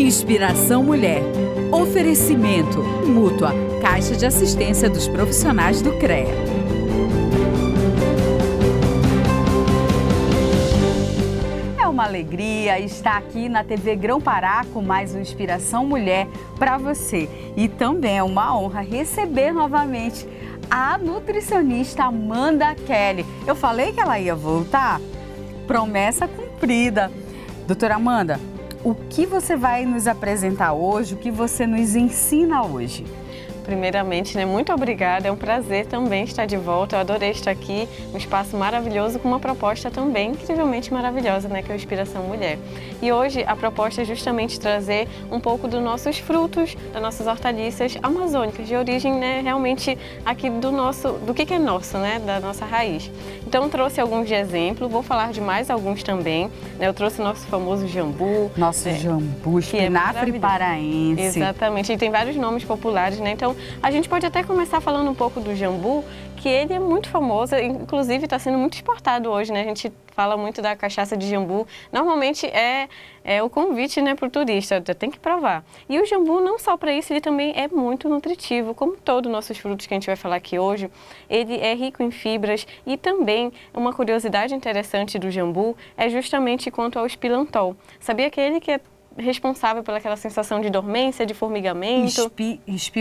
Inspiração Mulher. Oferecimento Mútua, Caixa de Assistência dos Profissionais do CREA. É uma alegria estar aqui na TV Grão-Pará com mais um Inspiração Mulher para você. E também é uma honra receber novamente a nutricionista Amanda Kelly. Eu falei que ela ia voltar? Promessa cumprida. Doutora Amanda, o que você vai nos apresentar hoje? O que você nos ensina hoje? Primeiramente, muito obrigada, é um prazer também estar de volta, eu adorei estar aqui, um espaço maravilhoso com uma proposta também incrivelmente maravilhosa, que é o Inspiração Mulher. E hoje a proposta é justamente trazer um pouco dos nossos frutos, das nossas hortaliças amazônicas, de origem realmente aqui do que é nosso, da nossa raiz. Então trouxe alguns de exemplo, vou falar de mais alguns também, eu trouxe o nosso famoso jambu. Nosso jambu, espinafre paraense. Exatamente, e tem vários nomes populares, então a gente pode até começar falando um pouco do jambu, que ele é muito famoso, inclusive está sendo muito exportado hoje, A gente fala muito da cachaça de jambu, normalmente é o convite, para o turista, tem que provar. E o jambu, não só para isso, ele também é muito nutritivo, como todos os nossos frutos que a gente vai falar aqui hoje, ele é rico em fibras e também uma curiosidade interessante do jambu é justamente quanto ao espilantol. Sabia que ele que é responsável pelaquela sensação de dormência, de formigamento. O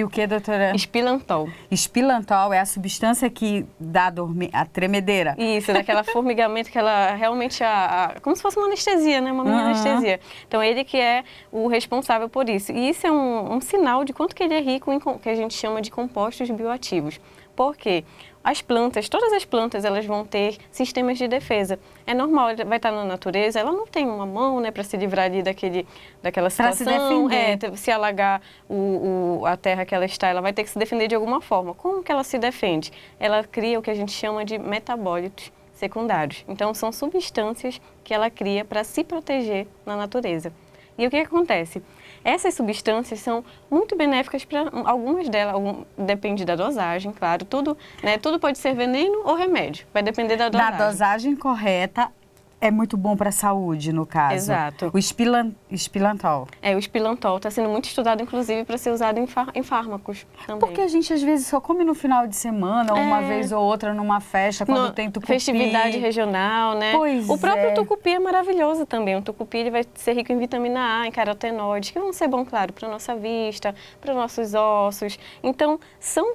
que, doutora? Espilantol. Espilantol é a substância que dá a tremedeira. Isso, daquela formigamento que ela realmente, como se fosse uma anestesia, uma mini anestesia. Então ele que é o responsável por isso. E isso é um sinal de quanto que ele é rico em que a gente chama de compostos bioativos. Por quê? As plantas, todas as plantas, elas vão ter sistemas de defesa. É normal, ela vai estar na natureza, ela não tem uma mão, para se livrar ali daquela situação. Para se defender. Se alagar a terra que ela está, ela vai ter que se defender de alguma forma. Como que ela se defende? Ela cria o que a gente chama de metabólitos secundários. Então, são substâncias que ela cria para se proteger na natureza. E o que acontece? Essas substâncias são muito benéficas para algumas delas, depende da dosagem, claro, tudo pode ser veneno ou remédio, vai depender da dosagem. Na dosagem correta é muito bom para a saúde, no caso. Exato. O espilantol. O espilantol está sendo muito estudado, inclusive, para ser usado em fármacos também. Porque a gente, às vezes, só come no final de semana, ou uma vez ou outra numa festa, quando tem tucupi. Festividade regional, Pois o próprio tucupi é maravilhoso também. O tucupi ele vai ser rico em vitamina A, em carotenoides, que vão ser bom, claro, para a nossa vista, para os nossos ossos. Então, são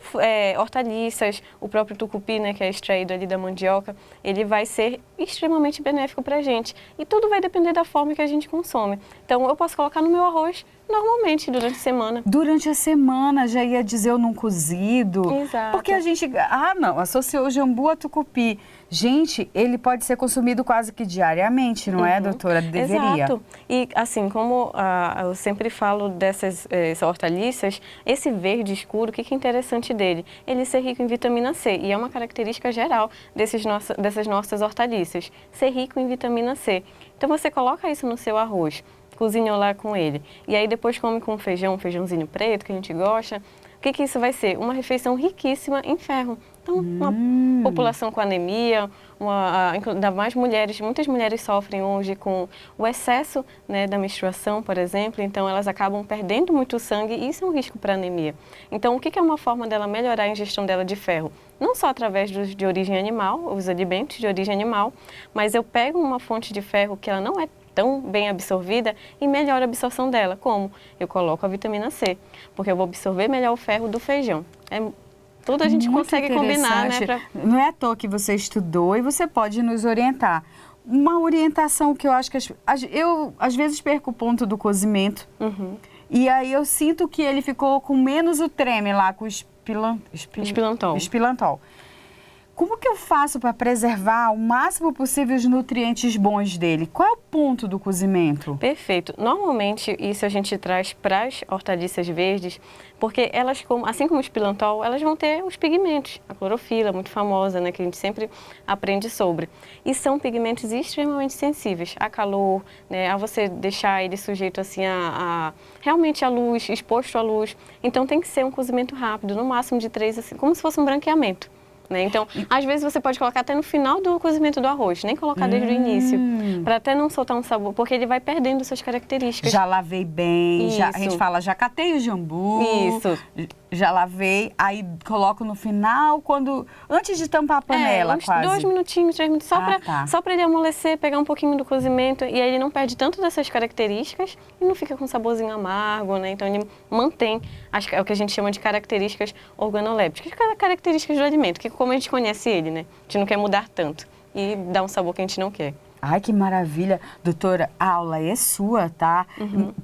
hortaliças. O próprio tucupi, que é extraído ali da mandioca, ele vai ser extremamente benéfico para a gente. E tudo vai depender da forma que a gente consome. Então, eu posso colocar no meu arroz normalmente durante a semana. Durante a semana, já ia dizer eu num cozido. Exato. Porque a gente, associou o jambu a tucupi. Gente, ele pode ser consumido quase que diariamente, não é, doutora? Deveria. Exato. E assim, como eu sempre falo dessas hortaliças, esse verde escuro, o que é interessante dele? Ele ser rico em vitamina C, e é uma característica geral dessas nossas hortaliças, ser rico em vitamina C. Então você coloca isso no seu arroz, cozinha lá com ele, e aí depois come com feijãozinho preto, que a gente gosta. O que isso vai ser? Uma refeição riquíssima em ferro. Então, uma população com anemia, ainda mais mulheres, muitas mulheres sofrem hoje com o excesso da menstruação, por exemplo, então elas acabam perdendo muito sangue e isso é um risco para anemia. Então, o que é uma forma dela melhorar a ingestão dela de ferro? Não só através de origem animal, os alimentos de origem animal, mas eu pego uma fonte de ferro que ela não é tão bem absorvida e melhora a absorção dela. Como? Eu coloco a vitamina C, porque eu vou absorver melhor o ferro do feijão. Tudo a gente muito consegue combinar, Não é à toa que você estudou e você pode nos orientar. Uma orientação que eu acho que eu às vezes perco o ponto do cozimento. E aí eu sinto que ele ficou com menos o treme lá, com o espilantol. Como que eu faço para preservar o máximo possível os nutrientes bons dele? Qual é o ponto do cozimento? Perfeito. Normalmente, isso a gente traz para as hortaliças verdes, porque elas, assim como o espilantol, elas vão ter os pigmentos. A clorofila, muito famosa, que a gente sempre aprende sobre. E são pigmentos extremamente sensíveis a calor, a você deixar ele sujeito assim realmente à luz, exposto à luz. Então tem que ser um cozimento rápido, no máximo de 3, assim, como se fosse um branqueamento. né? Então, às vezes você pode colocar até no final do cozimento do arroz, nem colocar desde o início, para até não soltar um sabor, porque ele vai perdendo suas características. Já lavei bem, a gente fala, já catei o jambu. Isso. Já lavei, aí coloco no final, antes de tampar a panela, uns quase. 2 minutinhos, 3 minutos, só para ele amolecer, pegar um pouquinho do cozimento, e aí ele não perde tanto dessas características e não fica com um saborzinho amargo, né? Então ele mantém o que a gente chama de características organolépticas, características do alimento, que como a gente conhece ele, né? A gente não quer mudar tanto e dá um sabor que a gente não quer. Ai, que maravilha. Doutora, a aula é sua, tá?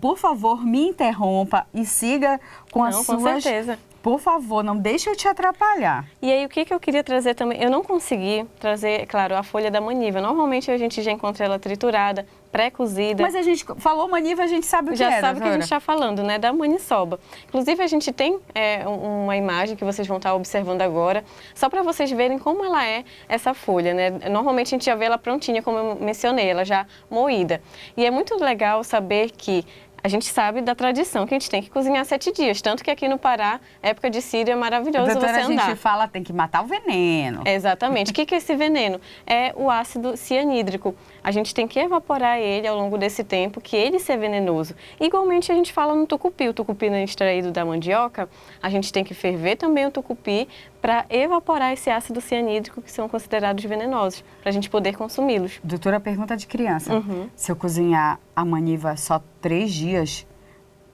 Por favor, me interrompa e siga com as suas... Com certeza. Por favor, não deixe eu te atrapalhar. E aí, o que eu queria trazer também? Eu não consegui trazer, claro, a folha da maniva. Normalmente a gente já encontra ela triturada, pré-cozida. Mas a gente falou maniva, a gente sabe o que é, já sabe o que a doutora. gente está falando, né? Da maniçoba. Inclusive, a gente tem uma imagem que vocês vão estar observando agora, só para vocês verem como ela é essa folha, né? Normalmente a gente já vê ela prontinha, como eu mencionei, ela já moída. E é muito legal saber que a gente sabe da tradição que a gente tem que cozinhar 7 dias. Tanto que aqui no Pará, época de sírio, é maravilhoso doutora, você andar. a gente fala tem que matar o veneno. Exatamente. O que é esse veneno? É o ácido cianídrico. A gente tem que evaporar ele ao longo desse tempo, que ele ser venenoso. Igualmente a gente fala no tucupi. O tucupi é extraído da mandioca. A gente tem que ferver também o tucupi para evaporar esse ácido cianídrico, que são considerados venenosos, para a gente poder consumi-los. Doutora, pergunta de criança. Se eu cozinhar a maniva só 3 dias,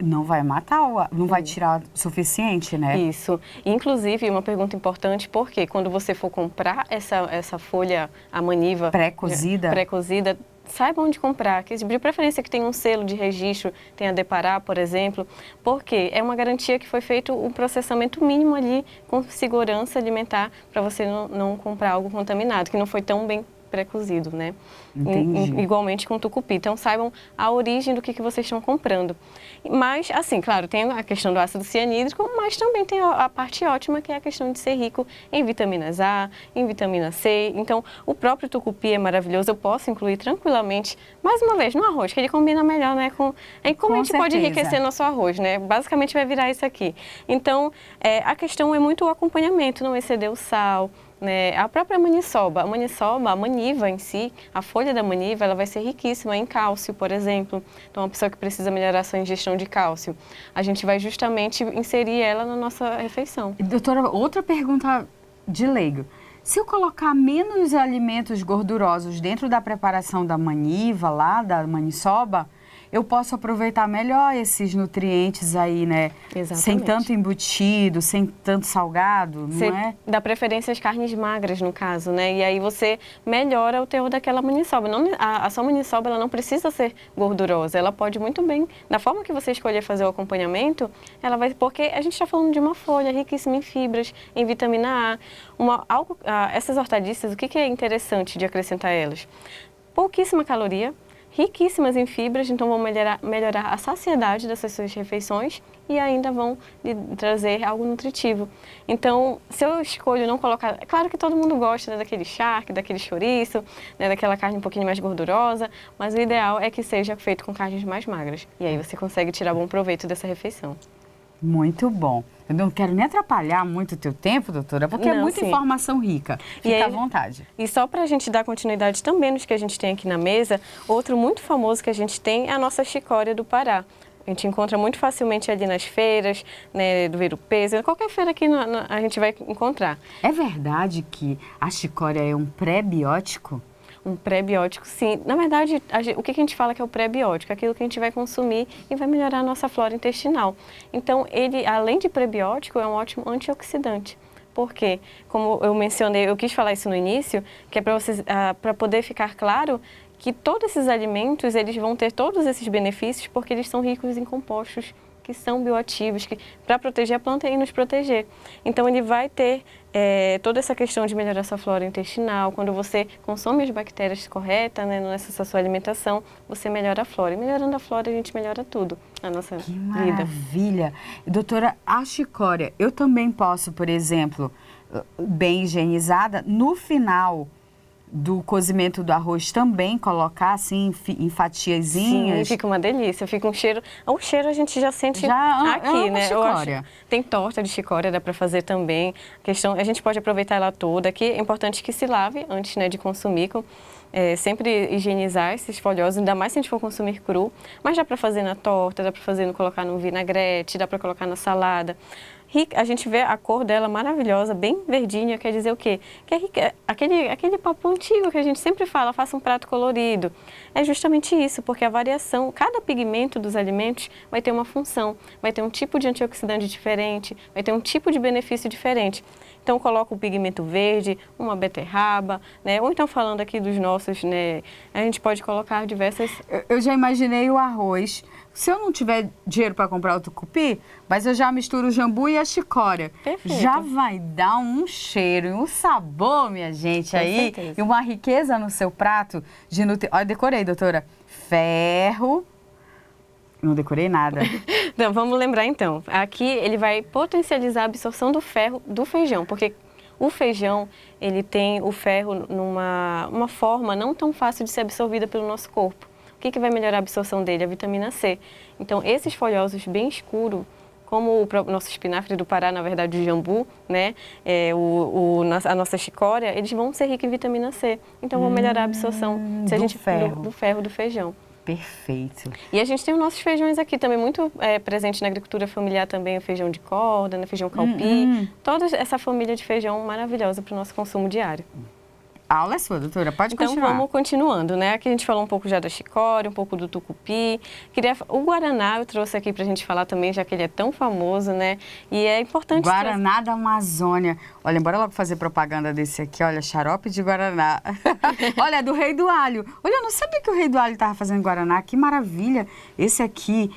não vai matar, não vai tirar o suficiente, né? Isso. Inclusive, uma pergunta importante, porque quando você for comprar essa folha, a maniva... Pré-cozida? Pré-cozida, saiba onde comprar, que de preferência que tenha um selo de registro, tenha Depará, por exemplo, porque é uma garantia que foi feito um processamento mínimo ali com segurança alimentar para você não comprar algo contaminado, que não foi tão bem pré-cozido, né? Entendi. Igualmente com o tucupi. Então, saibam a origem do que vocês estão comprando. Mas, assim, claro, tem a questão do ácido cianídrico, mas também tem a parte ótima, que é a questão de ser rico em vitaminas A, em vitamina C. Então, o próprio tucupi é maravilhoso. Eu posso incluir tranquilamente, mais uma vez, no arroz, que ele combina melhor, né? Como a gente pode enriquecer nosso arroz, né? Basicamente, vai virar isso aqui. Então, a questão é muito o acompanhamento, não exceder o sal, né? A própria maniçoba, a maniva em si, a folha da maniva, ela vai ser riquíssima em cálcio, por exemplo. Então, uma pessoa que precisa melhorar a sua ingestão de cálcio, a gente vai justamente inserir ela na nossa refeição. Doutora, outra pergunta de leigo. Se eu colocar menos alimentos gordurosos dentro da preparação da maniva lá, da maniçoba, eu posso aproveitar melhor esses nutrientes aí, né? Exatamente. Sem tanto embutido, sem tanto salgado, Você não é? dá preferência às carnes magras, no caso, né? E aí você melhora o teor daquela maniçoba. A sua maniçoba, ela não precisa ser gordurosa. Ela pode muito bem, da forma que você escolher fazer o acompanhamento, ela vai... Porque a gente está falando de uma folha riquíssima em fibras, em vitamina A. Essas hortaliças, o que é interessante de acrescentar elas? Pouquíssima caloria, riquíssimas em fibras, então vão melhorar a saciedade dessas suas refeições e ainda vão lhe trazer algo nutritivo. Então, se eu escolho não colocar... É claro que todo mundo gosta, né, daquele charque, daquele chouriço, né, daquela carne um pouquinho mais gordurosa, mas o ideal é que seja feito com carnes mais magras. E aí você consegue tirar bom proveito dessa refeição. Muito bom. Eu não quero nem atrapalhar muito o teu tempo, doutora, porque é muita informação rica. Fica à vontade. E só para a gente dar continuidade também nos que a gente tem aqui na mesa, outro muito famoso que a gente tem é a nossa chicória do Pará. A gente encontra muito facilmente ali nas feiras, né, do Ver-o-Peso, qualquer feira aqui a gente vai encontrar. É verdade que a chicória é um pré-biótico? Um pré-biótico, sim. Na verdade, o que a gente fala que é o pré-biótico? Aquilo que a gente vai consumir e vai melhorar a nossa flora intestinal. Então, ele, além de pré-biótico, é um ótimo antioxidante. Por quê? Como eu mencionei, eu quis falar isso no início, que é para poder ficar claro que todos esses alimentos, eles vão ter todos esses benefícios porque eles são ricos em compostos que são bioativos, para proteger a planta e nos proteger. Então, ele vai ter toda essa questão de melhorar sua flora intestinal. Quando você consome as bactérias corretas, né, nessa sua alimentação, você melhora a flora. E melhorando a flora, a gente melhora tudo na nossa vida. Que maravilha! Doutora, a chicória, eu também posso, por exemplo, bem higienizada, no final do cozimento do arroz também colocar assim em fatiazinhas? Sim, fica uma delícia, fica um cheiro. O cheiro a gente já sente aqui, né? Chicória. Tem torta de chicória, dá para fazer também. A gente pode aproveitar ela toda. Aqui é importante que se lave antes, né, de consumir. Sempre higienizar esses folhosos, ainda mais se a gente for consumir cru. Mas dá para fazer na torta, dá para colocar no vinagrete, dá para colocar na salada. A gente vê a cor dela maravilhosa, bem verdinha, quer dizer o quê? Que é aquele papo antigo que a gente sempre fala, faça um prato colorido. É justamente isso, porque a variação, cada pigmento dos alimentos vai ter uma função, vai ter um tipo de antioxidante diferente, vai ter um tipo de benefício diferente. Então, coloca o pigmento verde, uma beterraba, né? Ou então, falando aqui dos nossos, né? A gente pode colocar diversas... Eu já imaginei o arroz. Se eu não tiver dinheiro para comprar o tucupi, mas eu já misturo o jambu e a chicória. Perfeito. Já vai dar um cheiro e um sabor, minha gente, Com aí. certeza. E uma riqueza no seu prato de nutrientes. Olha, decorei, doutora. Ferro. Não decorei nada. Então, vamos lembrar então. Aqui ele vai potencializar a absorção do ferro do feijão, porque o feijão, ele tem o ferro numa forma não tão fácil de ser absorvida pelo nosso corpo. O que vai melhorar a absorção dele? A vitamina C. Então, esses folhosos bem escuros, como o nosso espinafre do Pará, na verdade, o jambu, né? A nossa chicória, eles vão ser ricos em vitamina C. Então, vão melhorar a absorção do ferro do feijão. Perfeito. E a gente tem os nossos feijões aqui também, muito presente na agricultura familiar também, o feijão de corda, né? Feijão calpi. Toda essa família de feijão maravilhosa para o nosso consumo diário. A aula é sua, doutora. Pode continuar. Então, vamos continuando, né? Aqui a gente falou um pouco já da chicória, um pouco do tucupi. O guaraná eu trouxe aqui pra gente falar também, já que ele é tão famoso, né? E é importante... Guaraná da Amazônia. Olha, bora logo fazer propaganda desse aqui. Olha, xarope de guaraná. Olha, do Rei do Alho. Olha, eu não sabia que o Rei do Alho estava fazendo guaraná. Que maravilha. Esse aqui...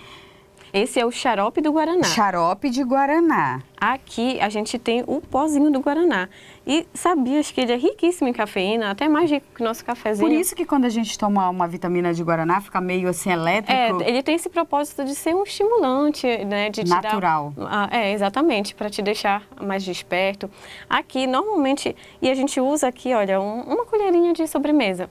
Esse é o xarope do guaraná. Xarope de guaraná. Aqui a gente tem o pozinho do guaraná. E sabias que ele é riquíssimo em cafeína, até mais rico que o nosso cafezinho. Por isso que quando a gente toma uma vitamina de guaraná, fica meio assim elétrico. Ele tem esse propósito de ser um estimulante, né? De natural. Exatamente, para te deixar mais desperto. Aqui, normalmente, e a gente usa aqui, olha, uma colherinha de sobremesa.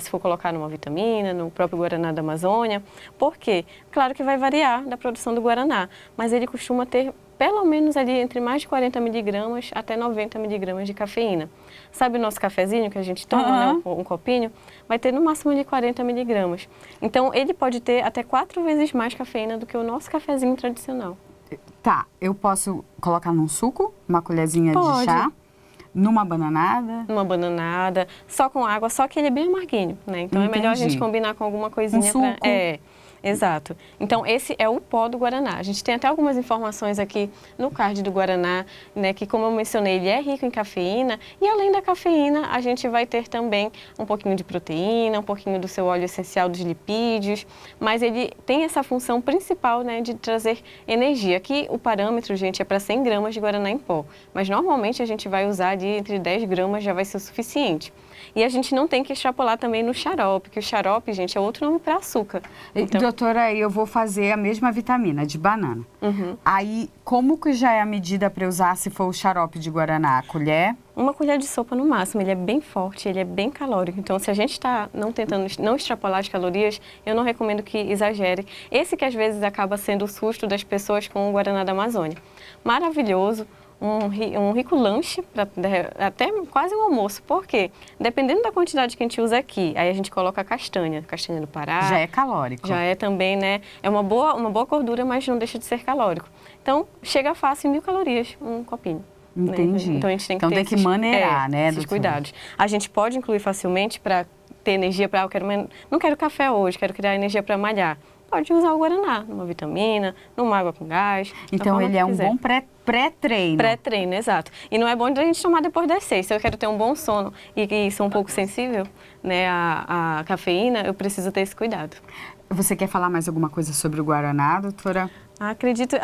Se for colocar numa vitamina, no próprio Guaraná da Amazônia. Por quê? Claro que vai variar da produção do Guaraná, mas ele costuma ter pelo menos ali entre mais de 40 miligramas até 90 miligramas de cafeína. Sabe o nosso cafezinho que a gente toma, né, um copinho? Vai ter no máximo ali 40 miligramas. Então, ele pode ter até 4 vezes mais cafeína do que o nosso cafezinho tradicional. Tá, eu posso colocar num suco, uma colherzinha de chá? Numa bananada? Numa bananada, só com água, só que ele é bem amarguinho, né? Então, é melhor a gente combinar com alguma coisinha. Um suco. Exato. Então, esse é o pó do Guaraná. A gente tem até algumas informações aqui no card do Guaraná, né, que, como eu mencionei, ele é rico em cafeína. E, além da cafeína, a gente vai ter também um pouquinho de proteína, um pouquinho do seu óleo essencial dos lipídios. Mas ele tem essa função principal, né, de trazer energia. Aqui, o parâmetro, gente, é para 100 gramas de Guaraná em pó. Mas, normalmente, a gente vai usar de entre 10 gramas, já vai ser o suficiente. E a gente não tem que extrapolar também no xarope, que o xarope, gente, é outro nome para açúcar. Então... Doutora, aí eu vou fazer a mesma vitamina de banana. Aí, como que já é a medida para usar se for o xarope de guaraná? A colher? Uma colher de sopa no máximo. Ele é bem forte, ele é bem calórico. Então, se a gente está tentando não extrapolar as calorias, eu não recomendo que exagere. Esse que às vezes acaba sendo o susto das pessoas com o Guaraná da Amazônia. Maravilhoso. Um rico lanche, até quase um almoço. Por quê? Dependendo da quantidade que a gente usa aqui, aí a gente coloca castanha do Pará. Já é calórico. Já é também, né? É uma boa gordura, mas não deixa de ser calórico. Então, chega fácil em 1000 calorias, um copinho. Entendi. Né? Então, a gente tem que ter que maneirar, né? Esses cuidados. A gente pode incluir facilmente para ter energia para... não quero café hoje, quero criar energia para malhar. Pode usar o Guaraná, numa vitamina, numa água com gás. Então, ele é um bom pré-treino. Pré-treino, exato. E não é bom a gente tomar depois das 6. Se eu quero ter um bom sono e sou um pouco sensível, né, à cafeína, eu preciso ter esse cuidado. Você quer falar mais alguma coisa sobre o Guaraná, doutora? Acredito.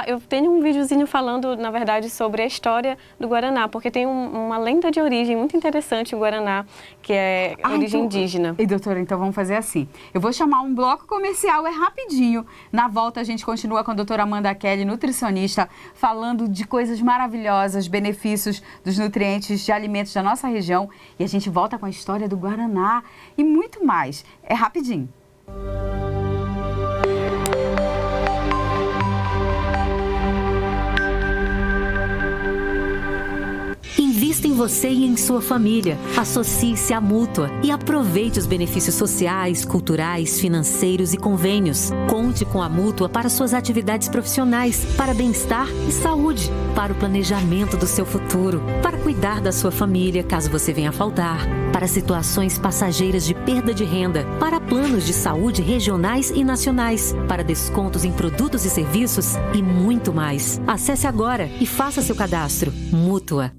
Eu tenho um videozinho falando, na verdade, sobre a história do Guaraná, porque tem uma lenda de origem muito interessante, o Guaraná, que é origem indígena. E doutora, então vamos fazer assim. Eu vou chamar um bloco comercial, é rapidinho. Na volta a gente continua com a doutora Amanda Kelly, nutricionista, falando de coisas maravilhosas, benefícios dos nutrientes de alimentos da nossa região. E a gente volta com a história do Guaraná e muito mais. É rapidinho. Invista em você e em sua família. Associe-se à Mútua e aproveite os benefícios sociais, culturais, financeiros e convênios. Conte com a Mútua para suas atividades profissionais, para bem-estar e saúde, para o planejamento do seu futuro, para cuidar da sua família caso você venha a faltar, para situações passageiras de perda de renda, para planos de saúde regionais e nacionais, para descontos em produtos e serviços e muito mais. Acesse agora e faça seu cadastro. Mútua.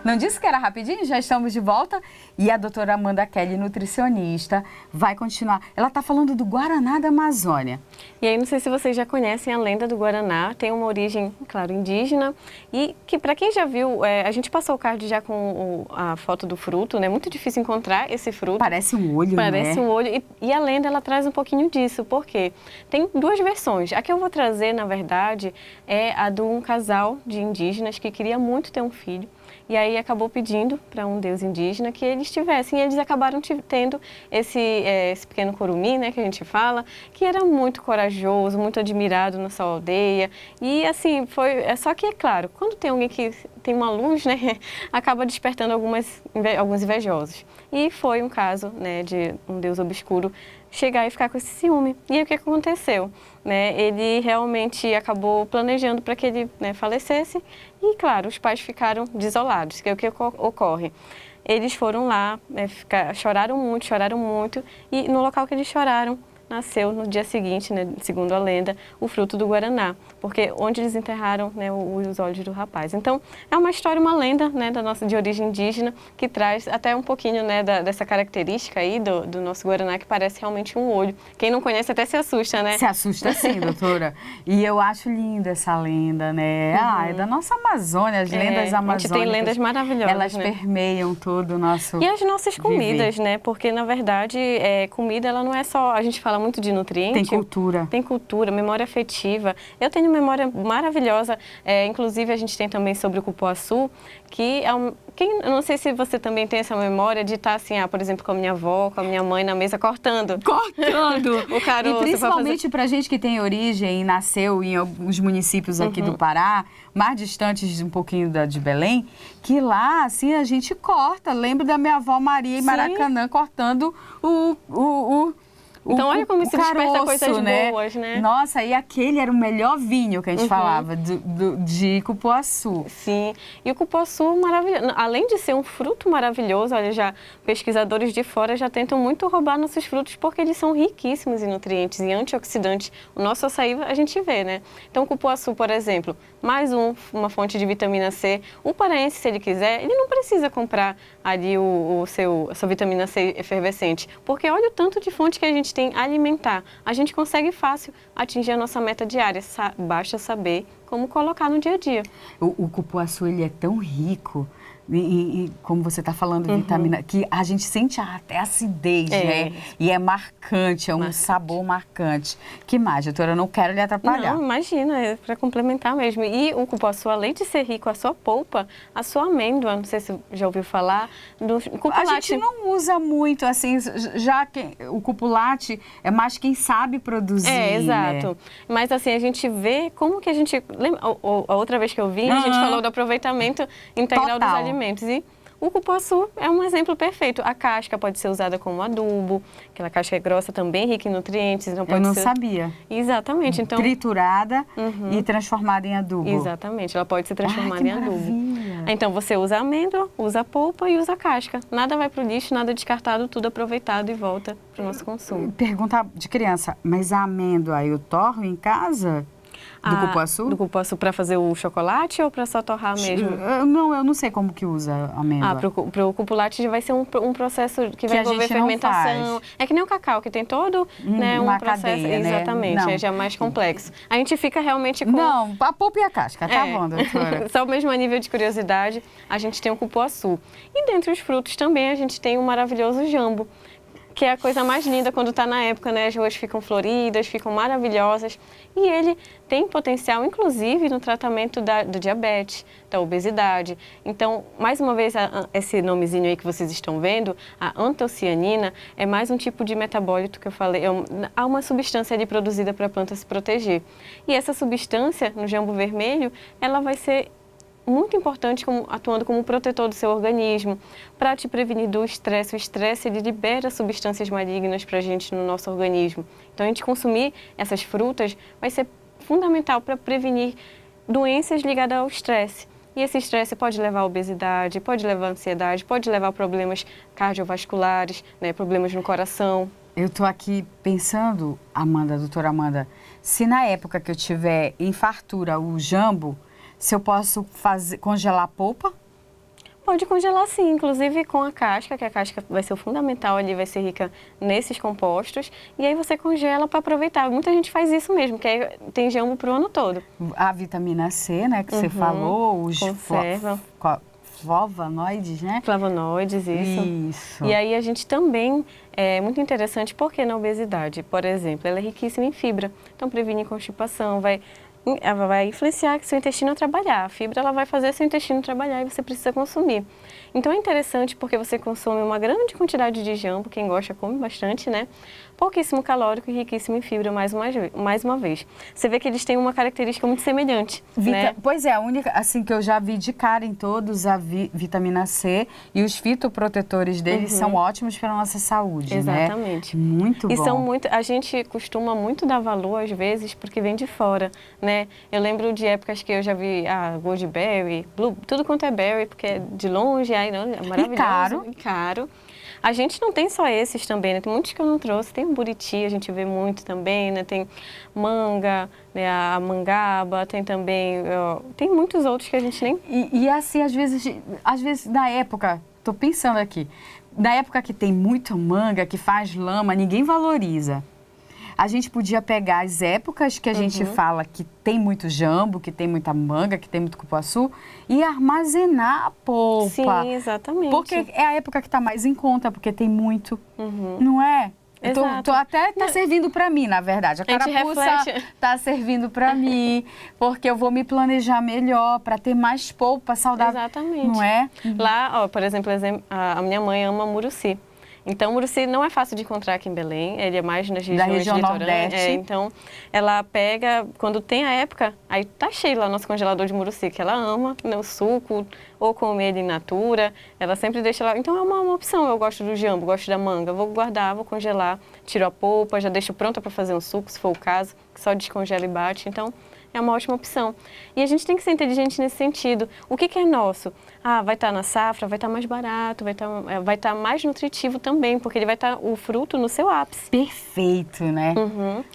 Não disse que era rapidinho? Já estamos de volta e a doutora Amanda Kelly, nutricionista, vai continuar. Ela está falando do Guaraná da Amazônia. E aí, não sei se vocês já conhecem a lenda do Guaraná, tem uma origem, claro, indígena e que, para quem já viu, a gente passou o card já com a foto do fruto, né? Muito difícil encontrar esse fruto. Parece um olho, Parece um olho. E a lenda, ela traz um pouquinho disso, porque tem duas versões. A que eu vou trazer, na verdade, é a de um casal de indígenas que queria muito ter um filho. E aí acabou pedindo para um deus indígena que eles tivessem. E eles acabaram tendo esse pequeno curumim, né, que a gente fala, que era muito corajoso, muito admirado na sua aldeia. E assim, só que é claro, quando tem alguém que tem uma luz, né, acaba despertando alguns invejosos. E foi um caso, né, de um deus obscuro chegar e ficar com esse ciúme. E aí o que aconteceu? Né, ele realmente acabou planejando para que ele, né, falecesse e, claro, os pais ficaram desolados. Que é o que ocorre? Eles foram lá, né, choraram muito e no local que eles choraram, nasceu no dia seguinte, né, segundo a lenda, o fruto do Guaraná, porque onde eles enterraram, né, os olhos do rapaz. Então, é uma história, uma lenda, né, de origem indígena, que traz até um pouquinho, né, dessa característica aí do nosso Guaraná, que parece realmente um olho. Quem não conhece até se assusta, né? Se assusta sim, doutora. E eu acho linda essa lenda, né? É da nossa Amazônia, as lendas amazônicas. A gente tem lendas maravilhosas, elas, né, permeiam todo o nosso E as nossas comidas, né? Porque, na verdade, comida, ela não é só... A gente fala muito de nutrientes. Tem cultura. Tem cultura, memória afetiva. Eu tenho memória maravilhosa. Inclusive, a gente tem também sobre o cupuaçu, que é eu não sei se você também tem essa memória de estar assim, por exemplo, com a minha avó, com a minha mãe na mesa cortando. Cortando! O caroço. E principalmente pra gente que tem origem e nasceu em alguns municípios aqui do Pará, mais distantes um pouquinho de Belém, que lá, assim, a gente corta. Lembro da minha avó Maria em Maracanã cortando Então, olha como isso desperta coisas né? boas, né? Nossa, e aquele era o melhor vinho que a gente falava, de cupuaçu. Sim, e o cupuaçu maravilhoso. Além de ser um fruto maravilhoso, olha, já pesquisadores de fora já tentam muito roubar nossos frutos porque eles são riquíssimos em nutrientes e antioxidantes. O nosso açaí a gente vê, né? Então, o cupuaçu, por exemplo, mais uma fonte de vitamina C. O paraense, se ele quiser, ele não precisa comprar ali a sua vitamina C efervescente, porque olha o tanto de fonte que a gente tem alimentar. A gente consegue fácil atingir a nossa meta diária, basta saber como colocar no dia a dia. O cupuaçu, ele é tão rico, e como você está falando, vitamina, que a gente sente até acidez, né? E é marcante, é um sabor marcante. Que mais, doutora? Eu não quero lhe atrapalhar. Não, imagina, é para complementar mesmo. E o cupuaçu, além de ser rico, a sua polpa, a sua amêndoa, não sei se já ouviu falar, do cupulate. A gente não usa muito, assim, já que o cupulate é mais quem sabe produzir, exato. Né? Mas assim, a gente vê como que a gente... A outra vez que eu vim, a gente falou do aproveitamento integral dos alimentos. E o cupuaçu é um exemplo perfeito. A casca pode ser usada como adubo, aquela casca é grossa também, rica em nutrientes. Então pode Eu não sabia. Exatamente. Então, triturada e transformada em adubo. Exatamente, ela pode ser transformada em adubo. Maravilha. Então você usa a amêndoa, usa a polpa e usa a casca. Nada vai para o lixo, nada descartado, tudo aproveitado e volta para o nosso consumo. Pergunta de criança, mas a amêndoa eu torro em casa? Do cupuaçu? Do cupuaçu para fazer o chocolate ou para só torrar mesmo? Eu não sei como que usa a amêndoa. Para o cupulate vai ser um processo que vai envolver fermentação. É que nem o cacau, que tem todo né, um processo. Cadeia, exatamente, é já mais complexo. A gente fica realmente com... Não, a polpa e a casca, tá bom, doutora? Só mesmo a nível de curiosidade, a gente tem o cupuaçu. E dentre os frutos também a gente tem o maravilhoso jambo, que é a coisa mais linda quando está na época, né? As ruas ficam floridas, ficam maravilhosas. E ele tem potencial, inclusive, no tratamento do diabetes, da obesidade. Então, mais uma vez, esse nomezinho aí que vocês estão vendo, a antocianina, é mais um tipo de metabólito que eu falei. Há uma substância ali produzida para a planta se proteger. E essa substância, no jambo vermelho, ela vai ser muito importante atuando como protetor do seu organismo, para te prevenir do estresse. O estresse, ele libera substâncias malignas para a gente no nosso organismo. Então, a gente consumir essas frutas vai ser fundamental para prevenir doenças ligadas ao estresse. E esse estresse pode levar à obesidade, pode levar à ansiedade, pode levar a problemas cardiovasculares, né, problemas no coração. Eu estou aqui pensando, doutora Amanda, se na época que eu tiver em fartura o jambo, se eu posso congelar a polpa? Pode congelar sim, inclusive com a casca, que a casca vai ser o fundamental ali, vai ser rica nesses compostos. E aí você congela para aproveitar. Muita gente faz isso mesmo, que aí tem jambo para o ano todo. A vitamina C, né, que você falou, os flavonoides, né? Flavonoides, isso. E aí a gente também, é muito interessante porque na obesidade, por exemplo, ela é riquíssima em fibra. Então previne constipação, ela vai influenciar seu intestino a trabalhar. A fibra ela vai fazer seu intestino trabalhar e você precisa consumir. Então é interessante porque você consome uma grande quantidade de jambo, quem gosta come bastante, né? Pouquíssimo calórico e riquíssimo em fibra, mais uma vez. Você vê que eles têm uma característica muito semelhante, né? Pois é, a única, assim, que eu já vi de cara em todos, a vitamina C e os fitoprotetores deles são ótimos para a nossa saúde, exatamente. Né? Muito bom. E são a gente costuma muito dar valor, às vezes, porque vem de fora, né? Eu lembro de épocas que eu já vi goji-berry, tudo quanto é berry, porque é de longe, aí não, é maravilhoso. E caro. A gente não tem só esses também, né? Tem muitos que eu não trouxe. Tem o buriti, a gente vê muito também, né? Tem manga, né? A mangaba, tem também... tem muitos outros que a gente nem... E assim, às vezes na época, tô pensando aqui, na época que tem muita manga, que faz lama, ninguém valoriza. A gente podia pegar as épocas que a gente fala que tem muito jambo, que tem muita manga, que tem muito cupuaçu e armazenar a polpa. Sim, exatamente. Porque é a época que está mais em conta, porque tem muito, não é? Exato. Até tá servindo para mim, na verdade. A carapuça tá servindo para mim, porque eu vou me planejar melhor para ter mais polpa saudável. Exatamente. Não é? Lá, por exemplo, a minha mãe ama muruci. Então, o muruci não é fácil de encontrar aqui em Belém, ele é mais nas regiões litorâneas. Então, ela pega, quando tem a época, aí tá cheio lá o nosso congelador de muruci, que ela ama, né, o suco, ou comer ele in natura, ela sempre deixa lá. Então, é uma opção, eu gosto do jambo, gosto da manga, vou guardar, vou congelar, tiro a polpa, já deixo pronta para fazer um suco, se for o caso, que só descongela e bate, então... é uma ótima opção. E a gente tem que ser inteligente nesse sentido. O que é nosso? Vai estar na safra, vai estar mais barato, vai estar mais nutritivo também, porque ele vai estar o fruto no seu ápice. Perfeito, né?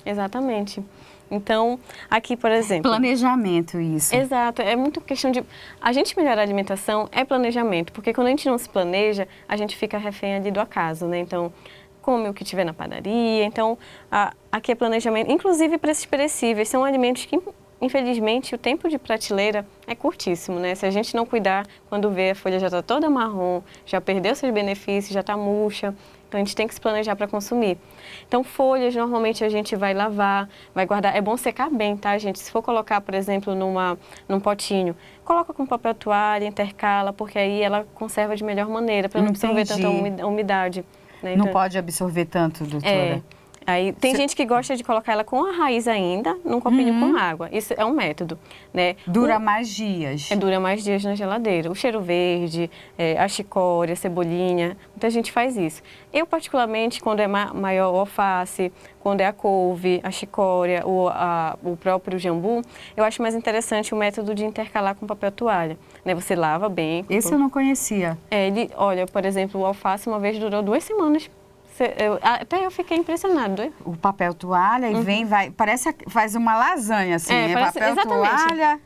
Exatamente. Então, aqui, por exemplo... planejamento, isso. Exato. É muito questão de... A gente melhorar a alimentação é planejamento, porque quando a gente não se planeja, a gente fica refém ali do acaso, né? Então... come o que tiver na padaria, então aqui é planejamento, inclusive para esses perecíveis, são alimentos que infelizmente o tempo de prateleira é curtíssimo, né? Se a gente não cuidar, quando vê a folha já está toda marrom, já perdeu seus benefícios, já está murcha, então a gente tem que se planejar para consumir. Então folhas normalmente a gente vai lavar, vai guardar, é bom secar bem, tá gente? Se for colocar, por exemplo, num potinho, coloca com papel toalha, intercala, porque aí ela conserva de melhor maneira, para não absorver tanta umidade. Né? Então, não pode absorver tanto, doutora? Aí, tem gente que gosta de colocar ela com a raiz ainda, num copinho com água. Isso é um método, né? Dura mais dias. Dura mais dias na geladeira. O cheiro verde, a chicória, a cebolinha, muita gente faz isso. Eu, particularmente, quando é maior o alface, quando é a couve, a chicória, o próprio jambu, eu acho mais interessante o método de intercalar com papel toalha. Né? Você lava bem. Esse eu não conhecia. Olha, por exemplo, o alface uma vez durou 2 semanas Até eu fiquei impressionado. Hein? O papel toalha e faz uma lasanha, assim, papel exatamente. toalha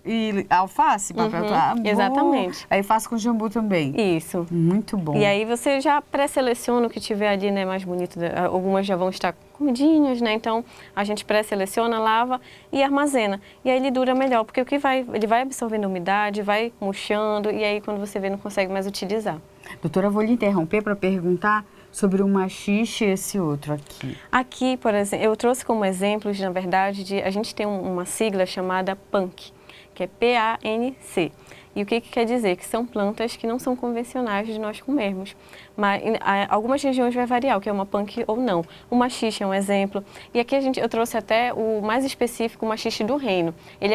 e alface, papel toalha. Exatamente. Aí faço com jambu também. Isso. Muito bom. E aí você já pré-seleciona o que tiver ali, né, mais bonito. Algumas já vão estar comidinhas, né? Então a gente pré-seleciona, lava e armazena. E aí ele dura melhor, porque ele vai absorvendo umidade, vai murchando e aí quando você vê não consegue mais utilizar. Doutora, eu vou lhe interromper para perguntar sobre o maxixe e esse outro aqui. Aqui, por exemplo, eu trouxe como exemplos, na verdade, a gente tem uma sigla chamada PANC, que é PANC. E o que quer dizer? Que são plantas que não são convencionais de nós comermos. Mas em algumas regiões vai variar, o que é uma punk ou não. O maxixe é um exemplo. E aqui eu trouxe até o mais específico, o maxixe do reino. Ele,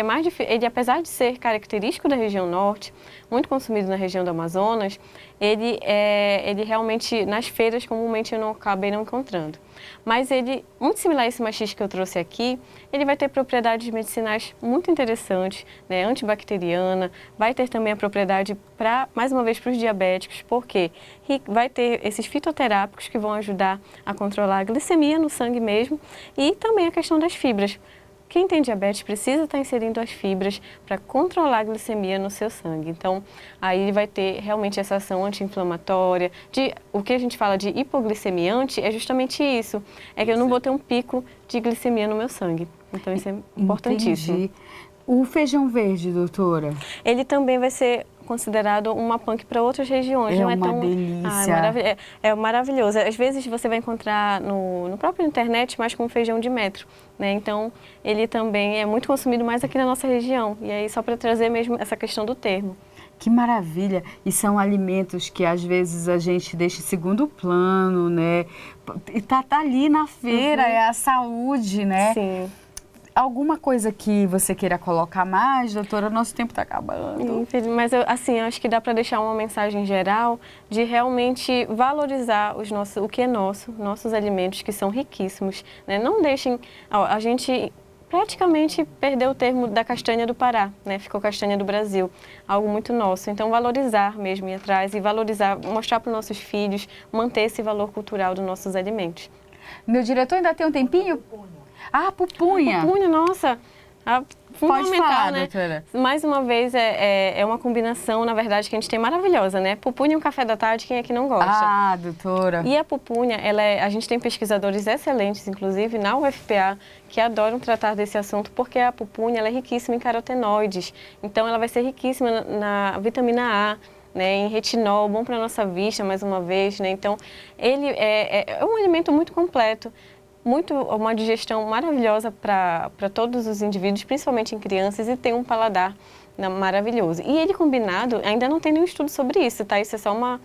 apesar de ser característico da região norte, muito consumido na região do Amazonas, ele realmente, nas feiras, comumente eu acabei não encontrando. Mas ele, muito similar a esse maxixe que eu trouxe aqui, ele vai ter propriedades medicinais muito interessantes, né, antibacteriana, vai ter também a propriedade, mais uma vez, para os diabéticos, porque vai ter esses fitoterápicos que vão ajudar a controlar a glicemia no sangue mesmo e também a questão das fibras. Quem tem diabetes precisa estar inserindo as fibras para controlar a glicemia no seu sangue. Então, aí ele vai ter realmente essa ação anti-inflamatória. O que a gente fala de hipoglicemiante é justamente isso. É que eu não vou ter um pico de glicemia no meu sangue. Então, isso é importantíssimo. Entendi. O feijão verde, doutora? Ele também vai ser considerado uma punk para outras regiões. É não uma tão... delícia. É maravilhoso. Às vezes você vai encontrar no próprio internet, mas com feijão de metro. Né? Então, ele também é muito consumido mais aqui na nossa região. E aí, só para trazer mesmo essa questão do termo. Que maravilha! E são alimentos que às vezes a gente deixa em segundo plano, né? E tá ali na feira, é a saúde, né? Sim. Alguma coisa que você queira colocar mais, doutora? Nosso tempo está acabando. Mas, eu acho que dá para deixar uma mensagem geral de realmente valorizar o que é nossos alimentos, que são riquíssimos. Né? Não deixem... a gente praticamente perdeu o termo da castanha do Pará, né? Ficou castanha do Brasil, algo muito nosso. Então, valorizar mesmo, ir atrás e valorizar, mostrar para os nossos filhos, manter esse valor cultural dos nossos alimentos. Meu diretor ainda tem um tempinho? Ah, pupunha. Pupunha, nossa, fundamental, Pode falar, né? doutora. Mais uma vez, é uma combinação, na verdade, que a gente tem maravilhosa, né? Pupunha e um café da tarde, quem é que não gosta? Ah, doutora. E a pupunha, a gente tem pesquisadores excelentes, inclusive na UFPA, que adoram tratar desse assunto, porque a pupunha ela é riquíssima em carotenoides. Então, ela vai ser riquíssima na vitamina A, né, em retinol, bom para a nossa vista, mais uma vez, né? Então, ele é um alimento muito completo. Uma digestão maravilhosa para todos os indivíduos, principalmente em crianças, e tem um paladar maravilhoso. E ele combinado, ainda não tem nenhum estudo sobre isso, tá? Isso é só uma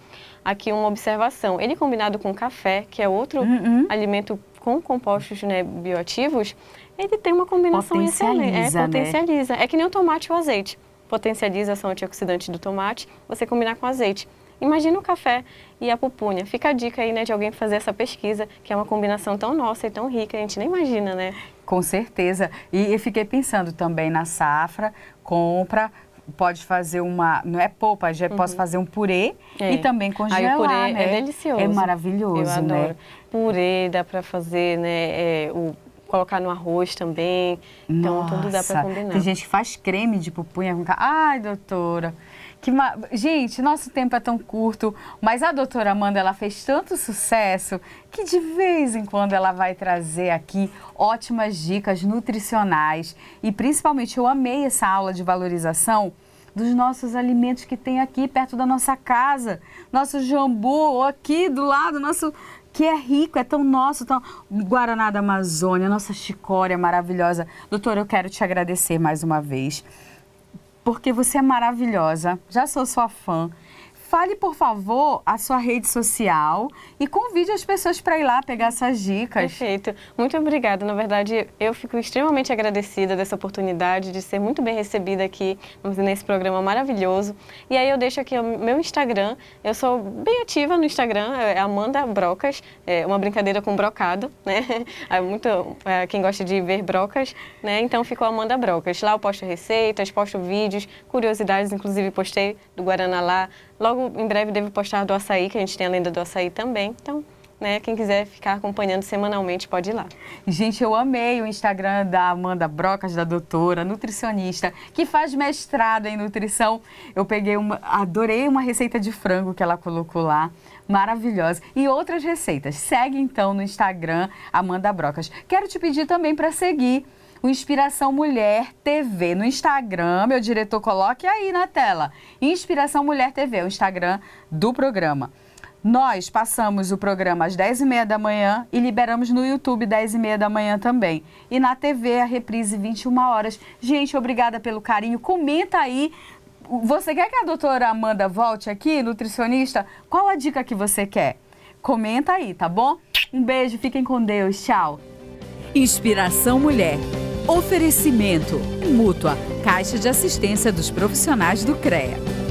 observação. Ele combinado com café, que é outro alimento com compostos, né, bioativos, ele tem uma combinação excelente. Potencializa. Né? É que nem o tomate e o azeite. Potencializa a ação antioxidante do tomate, você combinar com azeite. Imagina o café e a pupunha. Fica a dica aí, né, de alguém fazer essa pesquisa, que é uma combinação tão nossa e tão rica, a gente nem imagina, né? Com certeza. E eu fiquei pensando também na safra, compra, pode fazer não é polpa, já posso fazer um purê e também congelar, aí o purê né? é delicioso. É maravilhoso, eu adoro. Né? Purê dá para fazer, né, colocar no arroz também. Então, Nossa, tudo dá para combinar. Tem gente que faz creme de pupunha com... Ai, doutora... Gente, nosso tempo é tão curto, mas a doutora Amanda, ela fez tanto sucesso que de vez em quando ela vai trazer aqui ótimas dicas nutricionais. E principalmente eu amei essa aula de valorização dos nossos alimentos que tem aqui perto da nossa casa. Nosso jambu aqui do lado, que é rico, é tão nosso, tão Guaraná da Amazônia, nossa chicória maravilhosa. Doutora, eu quero te agradecer mais uma vez, porque você é maravilhosa, já sou sua fã. Fale, por favor, a sua rede social e convide as pessoas para ir lá pegar essas dicas. Perfeito. Muito obrigada. Na verdade, eu fico extremamente agradecida dessa oportunidade de ser muito bem recebida aqui nesse programa maravilhoso. E aí eu deixo aqui o meu Instagram. Eu sou bem ativa no Instagram, é Amanda Brocas, é uma brincadeira com brocado, né? Quem gosta de ver brocas, né? Então ficou Amanda Brocas. Lá eu posto receitas, posto vídeos, curiosidades, inclusive postei do Guaraná lá. Logo, em breve, devo postar do açaí, que a gente tem a lenda do açaí também. Então, né? Quem quiser ficar acompanhando semanalmente pode ir lá. Gente, eu amei o Instagram da Amanda Brocas, da doutora, nutricionista, que faz mestrado em nutrição. Eu adorei uma receita de frango que ela colocou lá, maravilhosa. E outras receitas. Segue então no Instagram, Amanda Brocas. Quero te pedir também para seguir o Inspiração Mulher TV no Instagram. Meu diretor, coloque aí na tela. Inspiração Mulher TV, o Instagram do programa. Nós passamos o programa às 10h30 da manhã e liberamos no YouTube 10h30 da manhã também. E na TV a reprise 21 horas. Gente, obrigada pelo carinho. Comenta aí. Você quer que a doutora Amanda volte aqui, nutricionista? Qual a dica que você quer? Comenta aí, tá bom? Um beijo, fiquem com Deus. Tchau. Inspiração Mulher. Oferecimento Mútua, Caixa de Assistência dos Profissionais do CREA.